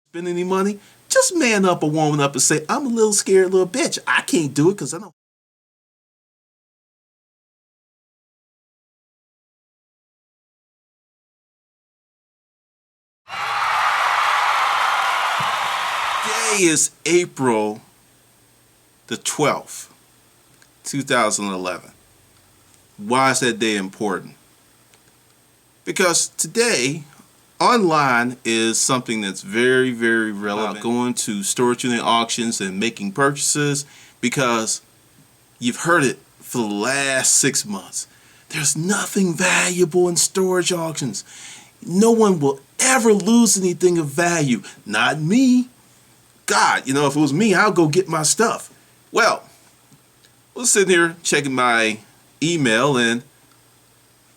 spend any money, just man up or woman up and say, I'm a little scared little bitch. I can't do it because I know. Today is April the 12th, 2011. Why is that day important? Because today, online is something that's very, very relevant. Going to storage unit auctions and making purchases, because you've heard it for the last 6 months. There's nothing valuable in storage auctions. No one will ever lose anything of value. Not me. God, if it was me, I'll go get my stuff. Well, I was sitting here checking my email, and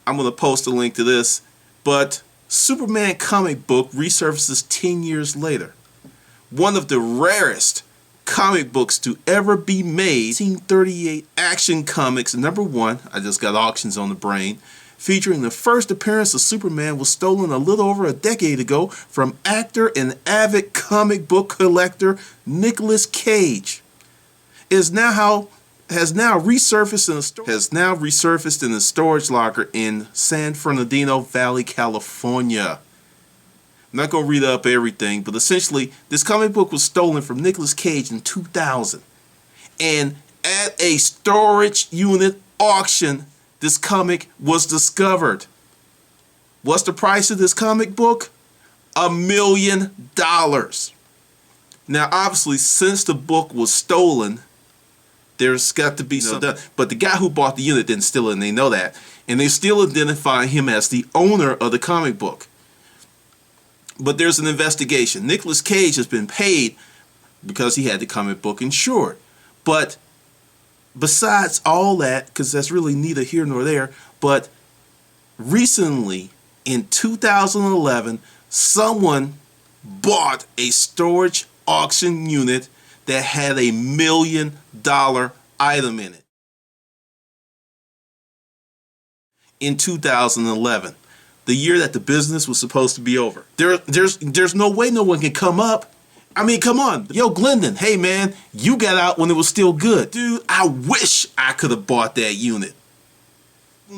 I'm going to post a link to this, but Superman comic book resurfaces 10 years later. One of the rarest comic books to ever be made. 1938 Action Comics #1, I just got auctions on the brain, featuring the first appearance of Superman, was stolen a little over a decade ago from actor and avid comic book collector Nicolas Cage. Has now resurfaced in a storage locker in San Fernando Valley, California. I'm not going to read up everything, but essentially, this comic book was stolen from Nicolas Cage in 2000. And at a storage unit auction, this comic was discovered. What's the price of this comic book? $1 million. Now, obviously, since the book was stolen, there's got to be something. But the guy who bought the unit didn't steal it, and they know that. And they still identify him as the owner of the comic book. But there's an investigation. Nicolas Cage has been paid because he had the comic book insured. But besides all that, because that's really neither here nor there, but recently, in 2011, someone bought a storage auction unit that had a $1 million item in it. In 2011, the year that the business was supposed to be over. There's no way no one can come up. I mean, come on. Yo, Glendon, hey man, you got out when it was still good. Dude, I wish I could have bought that unit.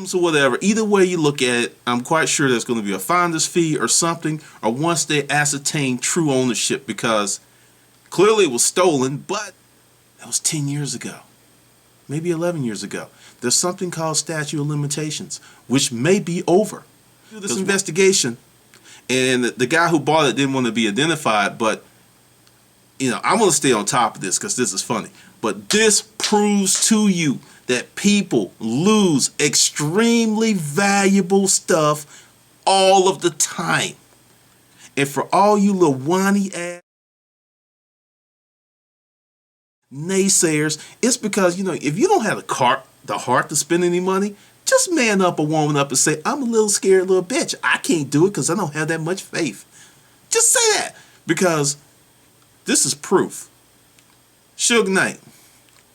So whatever, either way you look at it, I'm quite sure there's going to be a finder's fee or something, or once they ascertain true ownership, because clearly it was stolen, but that was 10 years ago, maybe 11 years ago. There's something called statute of limitations, which may be over. Do this investigation, and the guy who bought it didn't want to be identified, but I'm going to stay on top of this because this is funny. But this proves to you that people lose extremely valuable stuff all of the time. And for all you little whiny ass naysayers, it's because, if you don't have the heart to spend any money, just man up or woman up and say, I'm a little scared little bitch. I can't do it because I don't have that much faith. Just say that, because this is proof. Suge Knight,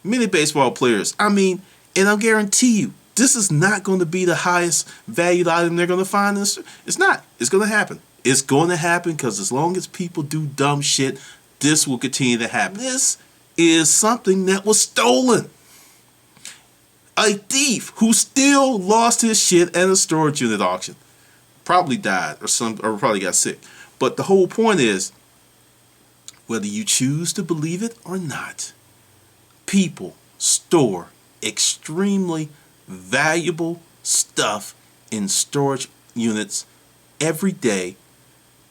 many baseball players, and I guarantee you, this is not going to be the highest valued item they're going to find. It's not. It's going to happen. It's going to happen because as long as people do dumb shit, this will continue to happen. This is something that was stolen. A thief who still lost his shit at a storage unit auction. Probably died or probably got sick. But the whole point is, whether you choose to believe it or not, people store extremely valuable stuff in storage units every day,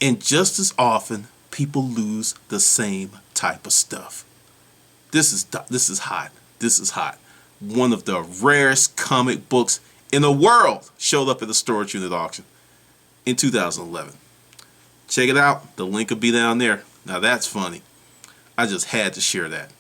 and just as often people lose the same type of stuff. This is hot. This is hot. One of the rarest comic books in the world showed up at the storage unit auction in 2011. Check it out. The link will be down there. Now that's funny. I just had to share that.